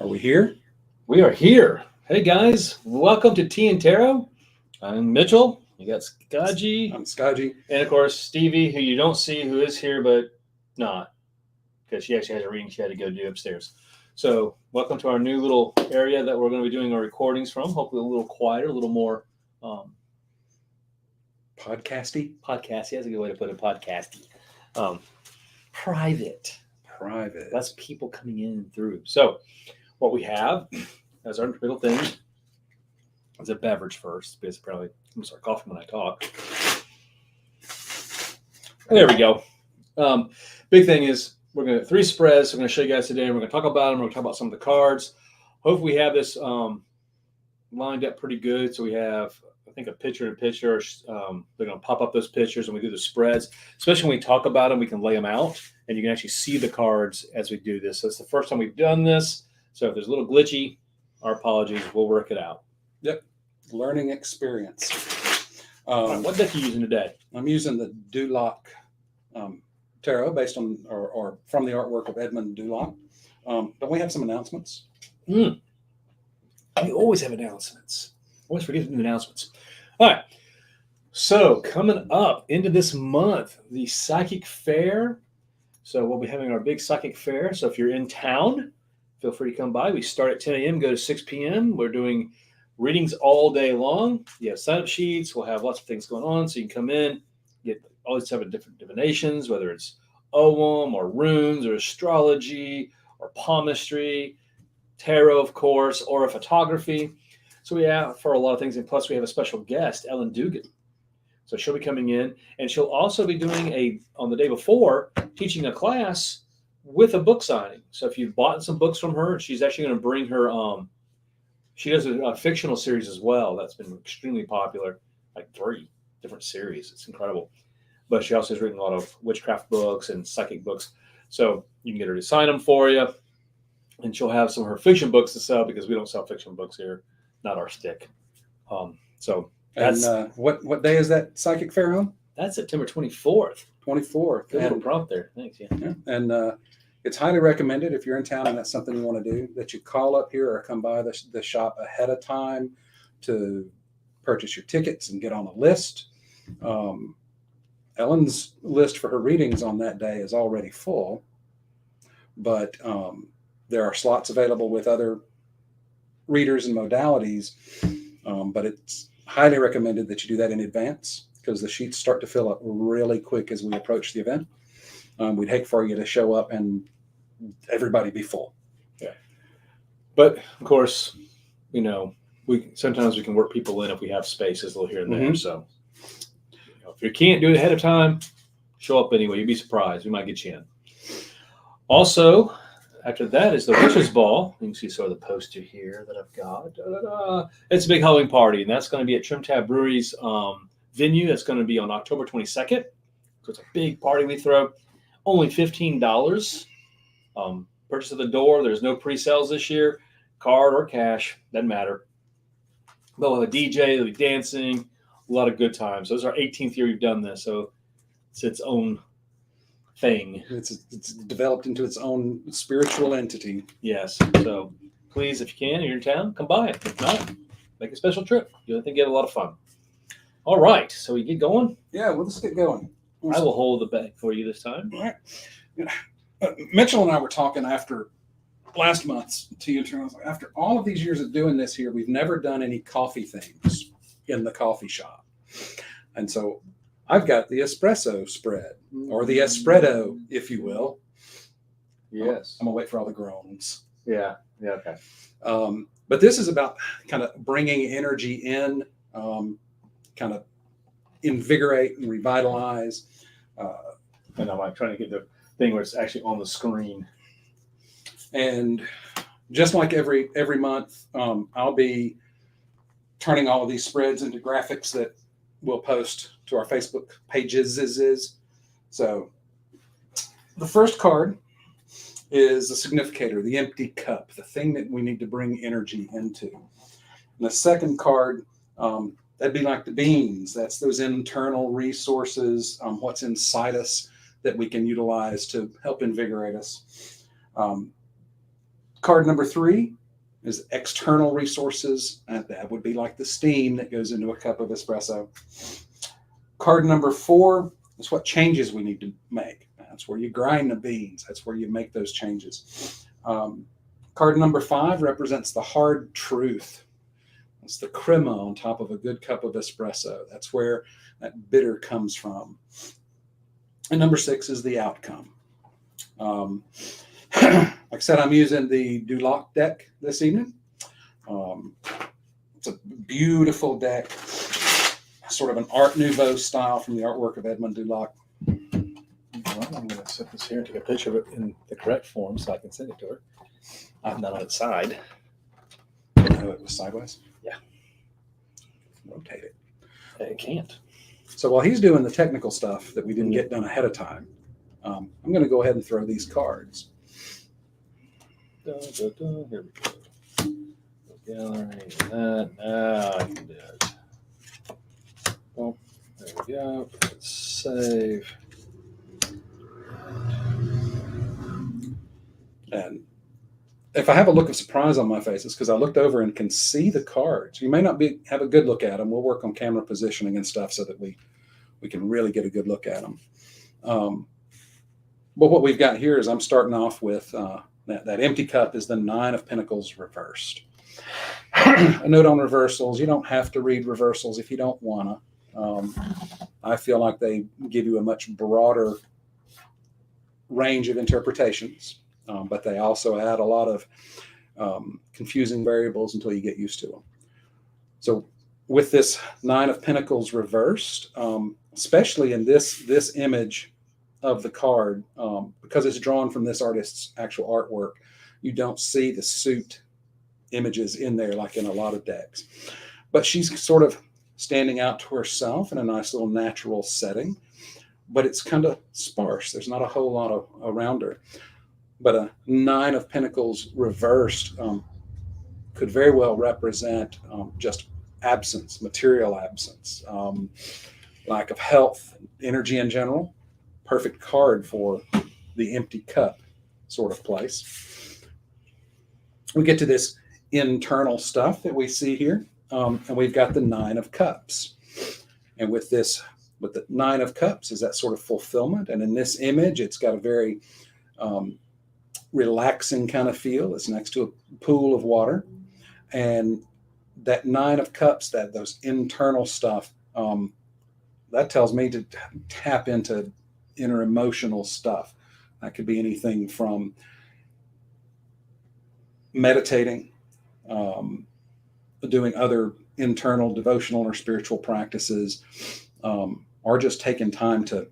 Are we here? We are here. Hey guys, welcome to Tea and Tarot. I'm Mitchell. You got Skaji, I'm Skaji. and of course Stevie, who you don't see, who is here but not because she actually has a reading she had to go do upstairs. So, welcome to our new little area that we're going to be doing our recordings from. Hopefully, a little quieter, a little more Podcasty? podcasty. That's a good way to put it. Podcasty, private. Private. Less people coming in and through. So, what we have as our middle thing is a beverage first, because probably I'm gonna start coughing when I talk. There we go. Big thing is we're gonna three spreads. So I'm gonna show you guys today. We're gonna talk about them. We're gonna talk about some of the cards. Hopefully, we have this lined up pretty good. So we have, I think, a picture and picture. They're gonna pop up those pictures, and we do the spreads. Especially when we talk about them, we can lay them out, and you can actually see the cards as we do this. So it's the first time we've done this. So if there's a little glitchy, our apologies. We'll work it out. Yep. Learning experience. What deck are you using today? I'm using the Duloc tarot based on or from the artwork of Edmund Duloc. Don't we have some announcements? We always have announcements. Always forget to do announcements. All right. So coming up into this month, the Psychic Fair. So we'll be having our big Psychic Fair. So if you're in town, feel free to come by. We start at 10 a.m., go to 6 p.m. We're doing readings all day long. You have sign-up sheets. We'll have lots of things going on. So you can come in, get all these type of different divinations, whether it's Ogham or runes or astrology or palmistry, tarot, of course, or photography. So we have for a lot of things. And plus we have a special guest, Ellen Dugan. So she'll be coming in, and she'll also be doing on the day before, teaching a class with a book signing. So if you've bought some books from her, she's actually going to bring her, she does a fictional series as well. That's been extremely popular, like 3 different series. It's incredible. But she also has written a lot of witchcraft books and psychic books. So you can get her to sign them for you. And she'll have some of her fiction books to sell because we don't sell fiction books here. Not our stick. So that's... And what day is that Psychic Fair on? That's September 24th. 24th. Good little prompt there. Thanks. Yeah. And it's highly recommended if you're in town and that's something you want to do, that you call up here or come by the shop ahead of time to purchase your tickets and get on a list. Ellen's list for her readings on that day is already full, but there are slots available with other readers and modalities, but it's highly recommended that you do that in advance because the sheets start to fill up really quick as we approach the event. We'd hate for you to show up and everybody be full. Yeah. But of course, sometimes we can work people in if we have spaces a little here and there. Mm-hmm. So if you can't do it ahead of time, show up anyway. You'd be surprised. We might get you in. Also, after that is the Witches Ball. You can see sort of the poster here that I've got. It's a big Halloween party, and that's going to be at Trim Tab Brewery's venue. That's going to be on October 22nd. So it's a big party we throw. Only $15. Purchase at the door. There's no pre-sales this year. Card or cash, doesn't matter. They'll have a DJ. They'll be dancing. A lot of good times. So this is our 18th year we've done this. So it's its own thing. It's developed into its own spiritual entity. Yes. So please, if you can, you're in town, come by. If not, make a special trip. You'll think you have a lot of fun. All right. So we get going? Yeah, well, let's get going. I will hold the bag for you this time. All right. Mitchell and I were talking after last month's Tea and Tarot. After all of these years of doing this here, we've never done any coffee things in the coffee shop. And so I've got the espresso spread, or the espresso, if you will. Yes. I'm going to wait for all the groans. Yeah. Yeah. Okay. But this is about kind of bringing energy in, kind of invigorate and revitalize. And I'm like trying to get the thing where it's actually on the screen. And just like every month, I'll be turning all of these spreads into graphics that we'll post to our Facebook pages. So the first card is the significator, the empty cup, the thing that we need to bring energy into. And the second card, that'd be like the beans. That's those internal resources, what's inside us that we can utilize to help invigorate us. Card number 3 is external resources. And that would be like the steam that goes into a cup of espresso. Card number 4 is what changes we need to make. That's where you grind the beans. That's where you make those changes. Card number 5 represents the hard truth. It's the crema on top of a good cup of espresso. That's where that bitter comes from. And number 6 is the outcome. Like I said, I'm using the Duloc deck this evening. It's a beautiful deck, sort of an Art Nouveau style from the artwork of Edmond Duloc. Well, I'm going to set this here and take a picture of it in the correct form so I can send it to her. I'm not on its side. Oh, it was sideways? Yeah. Rotate it. It can't. So while he's doing the technical stuff that we didn't get done ahead of time, I'm going to go ahead and throw these cards. Here we go. Gallery, that. Now I can do it. Oh, there we go. Let's save. And if I have a look of surprise on my face, it's because I looked over and can see the cards. You may not have a good look at them. We'll work on camera positioning and stuff so that we can really get a good look at them. But what we've got here is I'm starting off with that empty cup is the 9 of Pentacles reversed. A note on reversals: you don't have to read reversals if you don't want to. I feel like they give you a much broader range of interpretations. But they also add a lot of confusing variables until you get used to them. So with this 9 of Pentacles reversed, especially in this image of the card, because it's drawn from this artist's actual artwork, you don't see the suit images in there like in a lot of decks. But she's sort of standing out to herself in a nice little natural setting, but it's kind of sparse. There's not a whole lot around her. But a 9 of Pentacles reversed could very well represent just absence, material absence, lack of health, energy in general. Perfect card for the empty cup sort of place. We get to this internal stuff that we see here, and we've got the 9 of Cups. And with the 9 of Cups is that sort of fulfillment. And in this image, it's got a very relaxing kind of feel. It's next to a pool of water, and that 9 of Cups, those internal stuff, that tells me to tap into inner emotional stuff. That could be anything from meditating, doing other internal devotional or spiritual practices, or just taking time to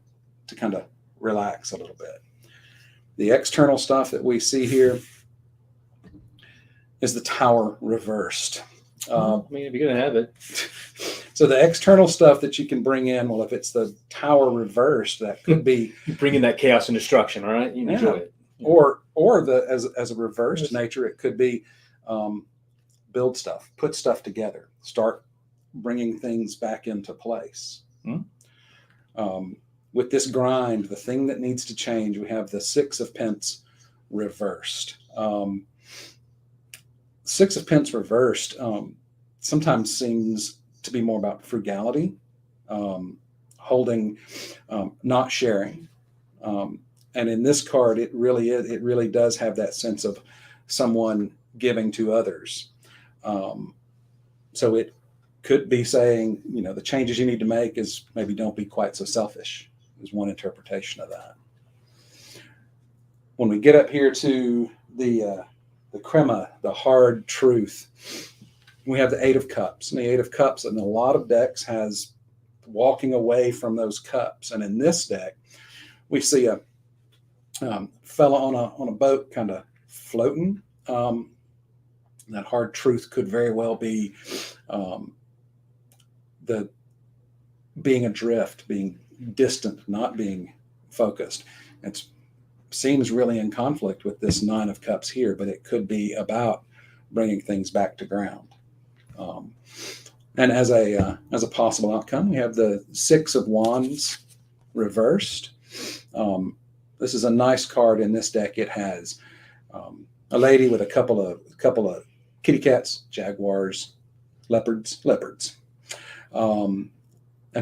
kind of relax a little bit. The external stuff that we see here is the Tower reversed. I mean, if you're going to have it. So the external stuff that you can bring in, well, if it's the Tower reversed, that could be You bring in that chaos and destruction, all right? You enjoy it. or as a reversed nature, it could be build stuff, put stuff together, start bringing things back into place. With this grind, the thing that needs to change, we have the 6 of Pence reversed. 6 of Pence reversed sometimes seems to be more about frugality, holding, not sharing. And in this card, it really does have that sense of someone giving to others. So it could be saying, the changes you need to make is maybe don't be quite so selfish, is one interpretation of that. When we get up here to the crema, the hard truth, we have the 8 of Cups. And the 8 of Cups in a lot of decks has walking away from those cups. And in this deck, we see a fella on a boat kind of floating. That hard truth could very well be the being adrift, being distant, not being focused. It seems really in conflict with this 9 of Cups here, but it could be about bringing things back to ground. And as a possible outcome, we have the 6 of Wands reversed. This is a nice card in this deck. It has a lady with a couple of kitty cats, jaguars, leopards. And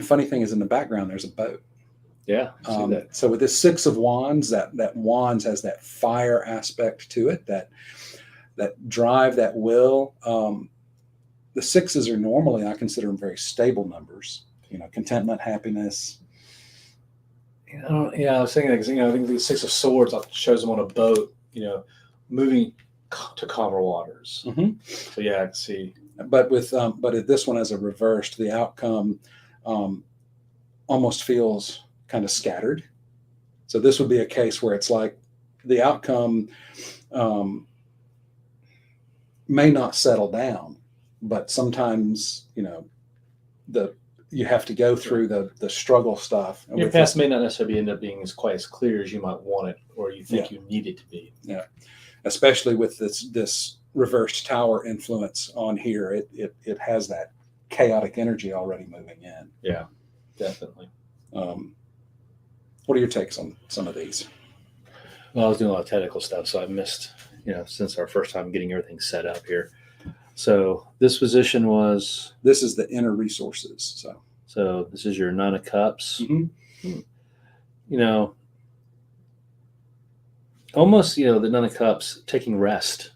funny thing is, in the background there's a boat. Yeah, I see that. So with this Six of Wands, that Wands has that fire aspect to it, that drive, that will. The sixes are normally, I consider them very stable numbers. Contentment, happiness. I was thinking that because I think the Six of Swords shows them on a boat, moving to calmer waters. Mm-hmm. So yeah, I can see. But if this one has a reversed, the outcome almost feels kind of scattered. So this would be a case where it's like the outcome may not settle down, but sometimes you have to go through the struggle stuff. And Your past may not necessarily end up being quite as clear as you might want it, or you think you need it to be. Yeah, especially with this reversed tower influence on here, it has that chaotic energy already moving in. Yeah, definitely. What are your takes on some of these? Well, I was doing a lot of technical stuff, so I missed, since our first time getting everything set up here. So this position was. This is the inner resources. So this is your Nine of Cups. Mm-hmm. Almost, the Nine of Cups taking rest.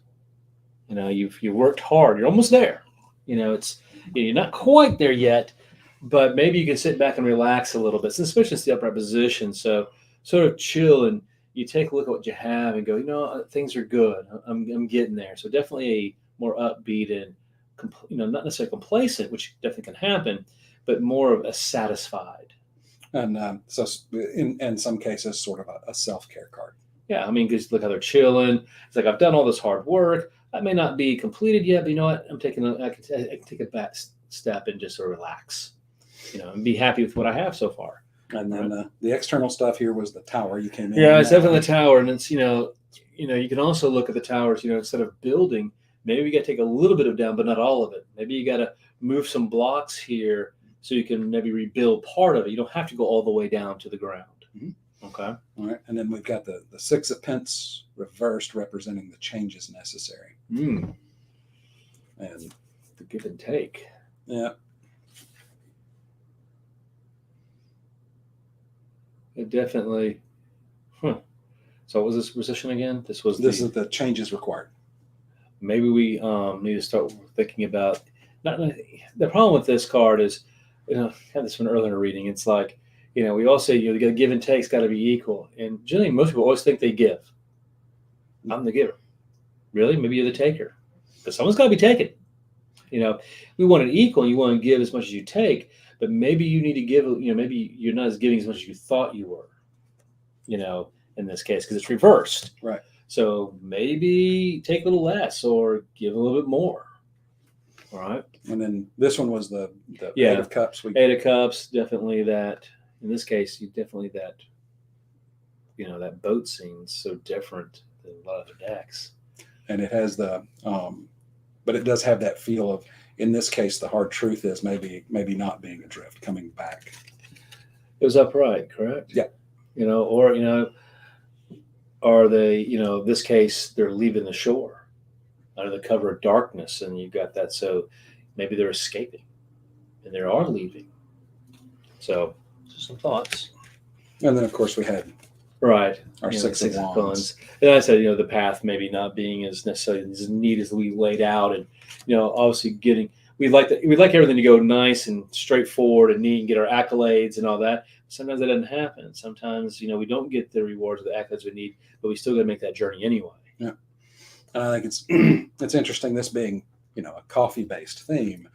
You've worked hard. You're almost there. It's you're not quite there yet, but maybe you can sit back and relax a little bit, especially it's the upright position. So sort of chill and you take a look at what you have and go, things are good. I'm getting there. So definitely a more upbeat and not necessarily complacent, which definitely can happen, but more of a satisfied. And so in some cases, sort of a self-care card. Yeah, because look how they're chilling. It's like I've done all this hard work. That may not be completed yet, but you know what? I can take a back step and just sort of relax, and be happy with what I have so far. And then the external stuff here was the tower you came in. Yeah, it's definitely the tower, and it's you can also look at the towers. Instead of building, maybe we got to take a little bit of down, but not all of it. Maybe you got to move some blocks here so you can maybe rebuild part of it. You don't have to go all the way down to the ground. Mm-hmm. Okay. All right, and then we've got the Six of Pence reversed, representing the changes necessary. And the give and take. Yeah. It definitely. So what was this position again? This is the changes required. Maybe we need to start thinking about. The problem with this card is, I had this one earlier in the reading. It's like, we all say, the give and take's got to be equal. And generally, most people always think they give. I'm the giver. Really? Maybe you're the taker. Because someone's got to be taken. We want it equal and you want to give as much as you take, but maybe you need to give, maybe you're not as giving as much as you thought you were, in this case, because it's reversed. Right. So maybe take a little less or give a little bit more. All right. And then this one was the Eight of Cups. Eight of Cups, definitely that. In this case, that boat scene's so different than a lot of the decks. And it has but it does have that feel of, in this case, the hard truth is maybe not being adrift, coming back. It was upright, correct? Yeah. Are they, this case, they're leaving the shore under the cover of darkness, and you've got that. So maybe they're escaping and they are leaving. So some thoughts. And then, of course, we had our Six of Wands. And I said, the path maybe not being as necessarily as neat as we laid out, and obviously we'd like everything to go nice and straightforward and neat and get our accolades and all that. Sometimes that doesn't happen. Sometimes we don't get the rewards or the accolades we need, but we still got to make that journey anyway. Yeah, and I think it's interesting. This being a coffee-based theme,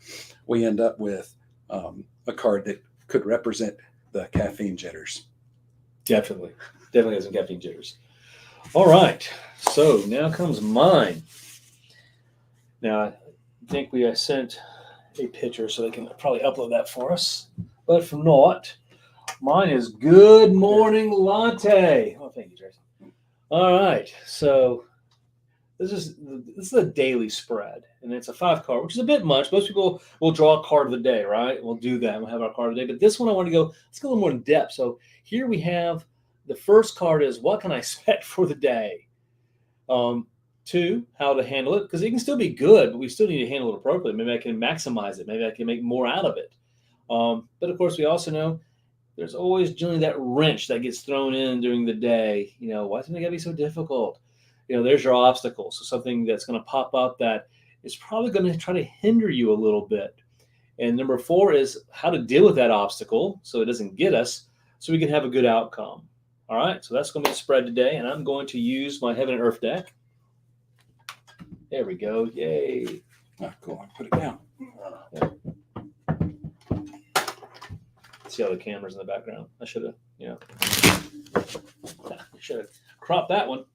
we end up with a card that could represent the caffeine jitters. Definitely has some caffeine jitters. All right, so now comes mine. Now I think I sent a picture, so they can probably upload that for us. But if not, mine is Good Morning Latte. Oh, thank you, Jason. All right, so this is a daily spread, and it's a 5 card, which is a bit much. Most people will draw a card of the day, right? We'll do that. We'll have our card of the day. But this one, let's go a little more in depth. So here we have the first card is, what can I expect for the day? To Two, how to handle it, because it can still be good, but we still need to handle it appropriately. Maybe I can maximize it. Maybe I can make more out of it. But of course, we also know there's always generally that wrench that gets thrown in during the day. Why isn't it gotta be so difficult? There's your obstacle. So something that's going to pop up that is probably going to try to hinder you a little bit. And number 4 is how to deal with that obstacle so it doesn't get us, so we can have a good outcome. All right, so that's going to be the spread today, and I'm going to use my Heaven and Earth deck. There we go. Yay. Oh, cool. I put it down. See all the cameras in the background. I should have, cropped that one.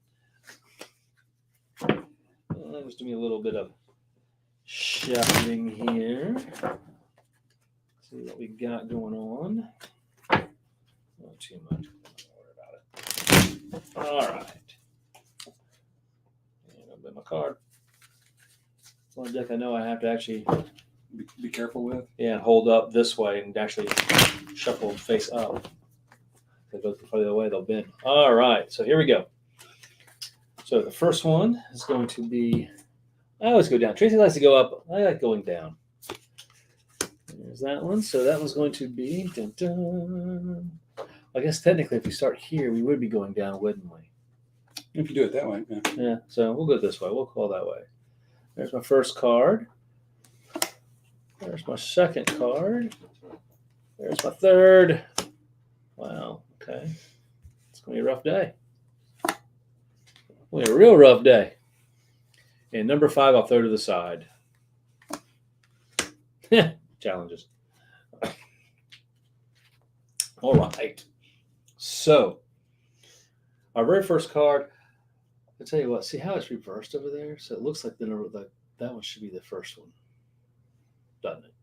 Let's do me a little bit of shuffling here. See what we got going on. Not too much. Don't worry about it. All right. And I'll bet my card. One deck I know I have to actually be careful with. Yeah, hold up this way and actually shuffle face up. If they go too far the other way, they'll bend. All right, so here we go. So the first one is going to be, I always go down. Tracy likes to go up. I like going down. There's that one. So that one's going to be, dun, dun. I guess technically if we start here, we would be going down, wouldn't we? If you do it that way, yeah. Yeah, so we'll go this way. We'll call that way. There's my first card. There's my second card. There's my third. Wow, okay. It's going to be a rough day. A real rough day. And number 5, I'll throw to the side. Challenges. All right. So, our very first card, I'll tell you what, see how it's reversed over there? So it looks like that one should be the first one, doesn't it?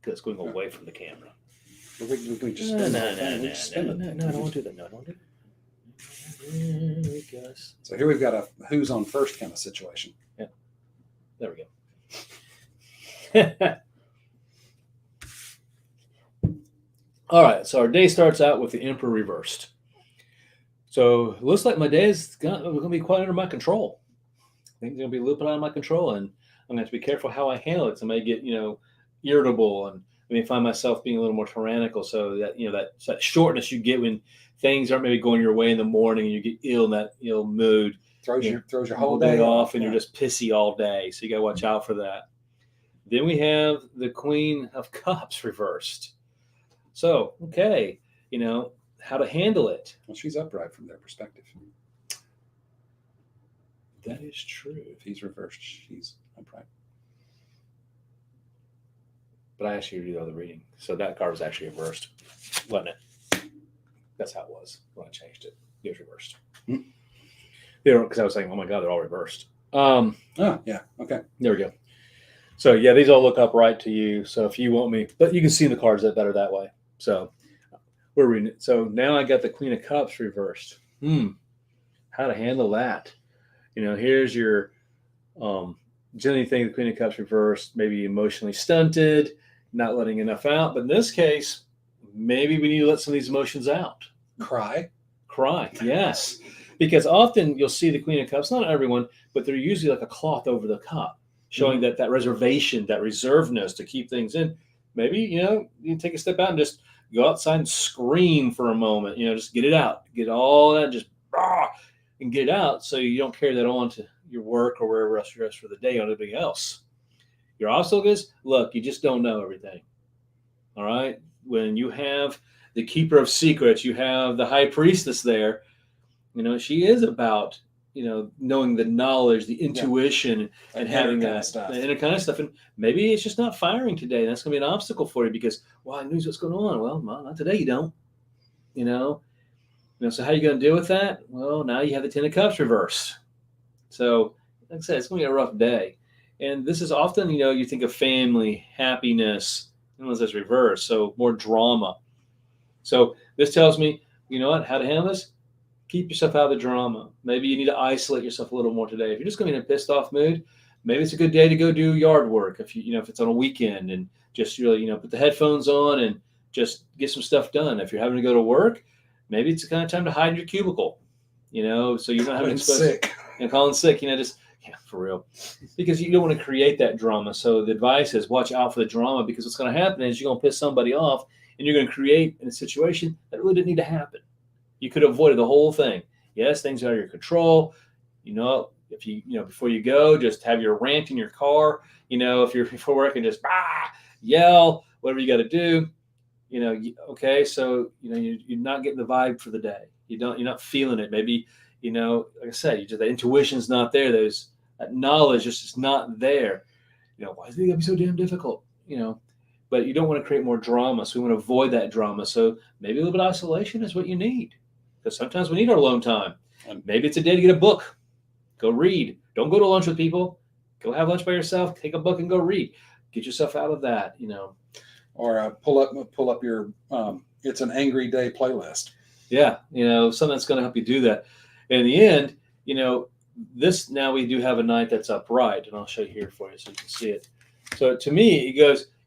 Because it's going away from the camera. We just No, spin no, it. no, We just spin it. no, I don't want to do that. No, I don't want to do that. There we go. So here we've got a who's on first kind of situation. There we go. All right, so our day starts out with the Emperor reversed. So it looks like my day is going to be quite under my control. Things are going to be a little bit out of my control, and I'm going to have to be careful how I handle it. So I may get, irritable, and I may find myself being a little more tyrannical. So that, that shortness you get when things aren't maybe going your way in the morning, and you get ill in that ill mood. Throws your whole day off, and you're just pissy all day. So you got to watch out for that. Then we have the Queen of Cups reversed. So, okay, how to handle it. Well, she's upright from their perspective. That is true. If he's reversed, she's upright. But I asked you to do the other reading. So that card was actually reversed, wasn't it? That's how it was when I changed it. It was reversed. Mm-hmm. Because I was saying, oh my God, they're all reversed. Oh, yeah. Okay. There we go. So, yeah, these all look upright to you. So if you want me, but you can see the cards that better that way. So we're reading it. So now I got the Queen of Cups reversed. How to handle that? Here's your generally think the Queen of Cups reversed, maybe emotionally stunted, not letting enough out. But in this case, maybe we need to let some of these emotions out. Cry, yes. Because often you'll see the Queen of Cups, not everyone, but they're usually like a cloth over the cup, showing that reservation, that reservedness to keep things in. Maybe, you take a step out and just go outside and scream for a moment, just get it out, get all that, just and get it out so you don't carry that on to your work or wherever else you're rest for the day on anything else. Your obstacle is, look, you just don't know everything. All right. When you have the keeper of secrets, you have the high priestess there, she is about, knowing the knowledge, the intuition, and having that inner kind of stuff. And maybe it's just not firing today. That's going to be an obstacle for you because, I knew what's going on. Well, not today. You don't, so how are you going to deal with that? Well, now you have the 10 of Cups reversed. So like I said, it's going to be a rough day. And this is often, you think of family, happiness, unless it's reversed. So more drama. So this tells me, how to handle this? Keep yourself out of the drama. Maybe you need to isolate yourself a little more today. If you're just going to be in a pissed off mood, maybe it's a good day to go do yard work. If if it's on a weekend and just really, put the headphones on and just get some stuff done. If you're having to go to work, maybe it's the kind of time to hide in your cubicle, so you're not having sick. Calling sick, just Yeah, for real. Because you don't want to create that drama. So the advice is watch out for the drama, because what's going to happen is you're going to piss somebody off and you're going to create a situation that really didn't need to happen. You could have avoided the whole thing. Yes, things are out of your control. If before you go, just have your rant in your car. If you're before work, and just yell, whatever you got to do. Okay, so you're not getting the vibe for the day. You're not feeling it. Maybe like I said, the intuition's not there. That knowledge is just not there. Why is it gonna be so damn difficult? But you don't want to create more drama, so we want to avoid that drama. So maybe a little bit of isolation is what you need, because sometimes we need our alone time. And maybe it's a day to get a book, go read. Don't go to lunch with people. Go have lunch by yourself. Take a book and go read. Get yourself out of that. Or pull up your it's an angry day playlist. Yeah, something that's going to help you do that. And in the end, this now we do have a night that's upright, and I'll show you here for you so you can see it. So to me,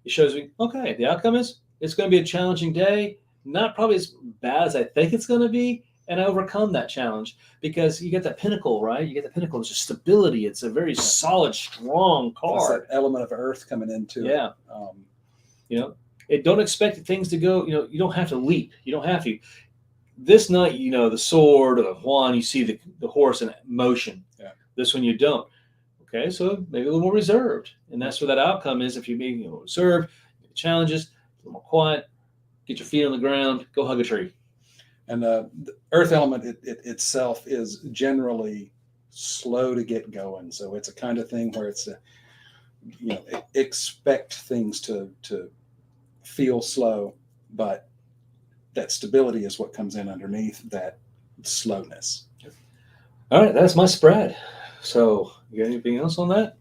it shows me, okay, the outcome is it's going to be a challenging day, not probably as bad as I think it's going to be, and I overcome that challenge because you get that pinnacle, right? You get the pinnacle, it's just stability. It's a very solid, strong card. That element of earth coming into it. Yeah. Don't expect things to go, you don't have to leap. You don't have to. This night, the sword or the wand, you see the horse in motion. Yeah. This one you don't. Okay, so maybe a little more reserved. And that's where that outcome is. If you're being reserved, challenges, a little more quiet, get your feet on the ground, go hug a tree. And the earth element itself is generally slow to get going. So it's a kind of thing where it's expect things to feel slow, but that stability is what comes in underneath that slowness. All right, that's my spread. So you got anything else on that?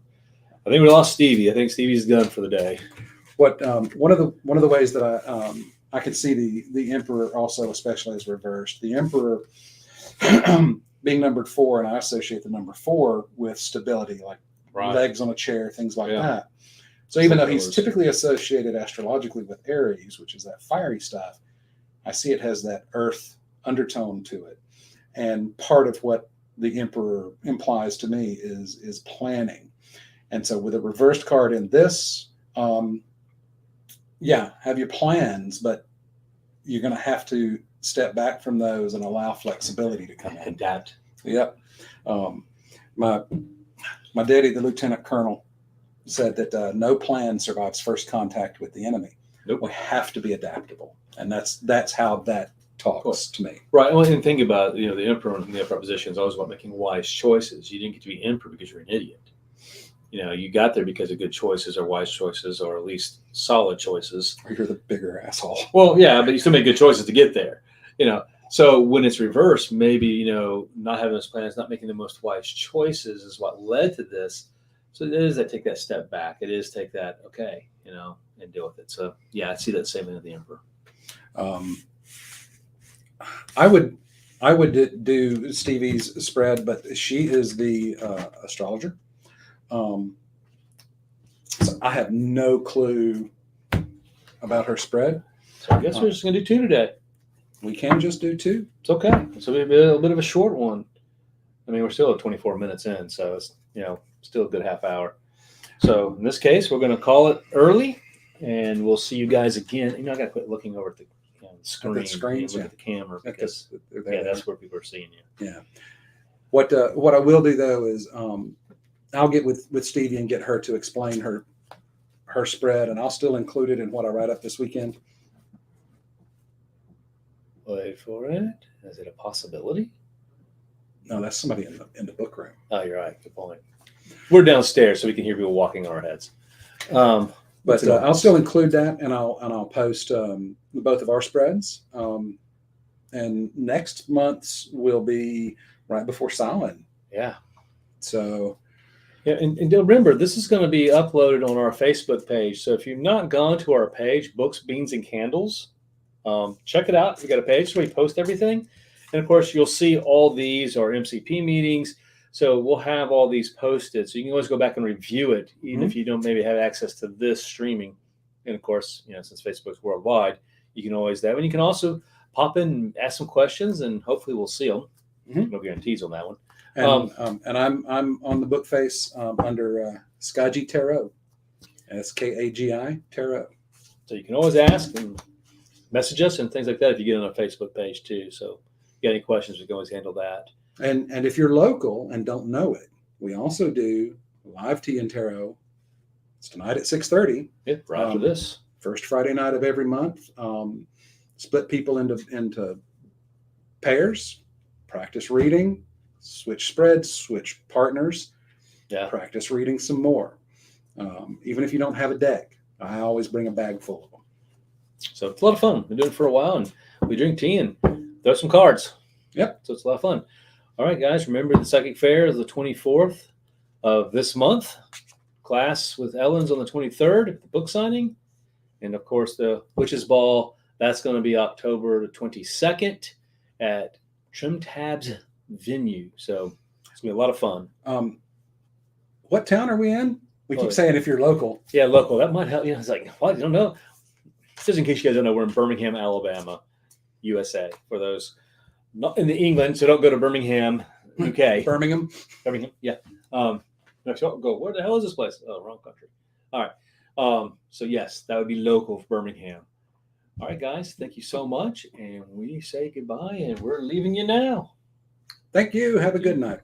I think we lost Stevie. I think Stevie's done for the day. What one of the ways that I could see the Emperor also, especially as reversed. The Emperor being numbered 4, and I associate the number 4 with stability, like legs on a chair, things like that. So even though he's typically associated astrologically with Aries, which is that fiery stuff, I see it has that earth undertone to it. And part of what the Emperor implies to me is planning. And so with a reversed card in this, have your plans, but you're going to have to step back from those and allow flexibility to come in. Adapt. Yep. My daddy, the lieutenant colonel, said that no plan survives first contact with the enemy. Nope. We have to be adaptable, and that's how that talks to me. Right. Well, and think about the emperor in the upright position is always about making wise choices. You didn't get to be emperor because you're an idiot. You got there because of good choices or wise choices, or at least solid choices. Or you're the bigger asshole. Well, yeah, but you still make good choices to get there. So when it's reversed, maybe not having those plans, not making the most wise choices is what led to this. So it is that take that step back. It is take that and deal with it. So yeah, I see that same thing with the emperor. I would do Stevie's spread, but she is the astrologer. So I have no clue about her spread. So I guess we're just going to do 2 today. We can just do 2. It's okay. So it'll be a little bit of a short one. I mean, we're still at 24 minutes in, so it's still a good half hour. So in this case, we're going to call it early, and we'll see you guys again. I got to quit looking over at the screen. At the screens, look at the camera, because that's where people are seeing you. Yeah. What I will do though is I'll get with Stevie and get her to explain her spread, and I'll still include it in what I write up this weekend. Wait for it. Is it a possibility? No, that's somebody in the book room. Oh, you're right. Good point. We're downstairs, so we can hear people walking on our heads. But I'll still include that, and I'll post both of our spreads. And next month's will be right before Samhain. Yeah. So. Yeah, and remember, this is going to be uploaded on our Facebook page. So if you've not gone to our page, Books, Beans, and Candles, check it out. We got a page where we post everything. And of course, you'll see all these are MCP meetings. So we'll have all these posted. So you can always go back and review it, even if you don't maybe have access to this streaming. And of course, since Facebook's worldwide, you can always that. And you can also pop in and ask some questions, and hopefully we'll see them. No guarantees on that one. And I'm on the book face under Skagi Tarot, Skagi Tarot. So you can always ask and message us and things like that if you get on our Facebook page too. So if you got any questions, we can always handle that. And if you're local and don't know it, we also do live tea and tarot. It's tonight at 6:30. Yeah, right after this. First Friday night of every month. Split people into pairs, practice reading, switch spreads, switch partners, Yeah. practice reading some more. Even if you don't have a deck, I always bring a bag full of them. So it's a lot of fun. We've been doing it for a while, and we drink tea and throw some cards. Yep. So it's a lot of fun. All right, guys. Remember the Psychic Fair is the 24th of this month. Class with Ellen's on the 23rd, the book signing. And of course, the Witches Ball, that's going to be October the 22nd at Trim Tabs Venue. So it's going to be a lot of fun. What town are we in? We keep Oh, saying if you're local. Yeah, local. That might help. You know, it's like, what? You don't know? Just in case you guys don't know, we're in Birmingham, Alabama, USA. For those not in the England, so don't go to Birmingham, UK. Birmingham. Birmingham, yeah. No, so don't go. Where the hell is this place? Oh, wrong country. All right. So yes, that would be local for Birmingham. All right, guys. Thank you so much, and we say goodbye, and we're leaving you now. Thank you. Have a good night.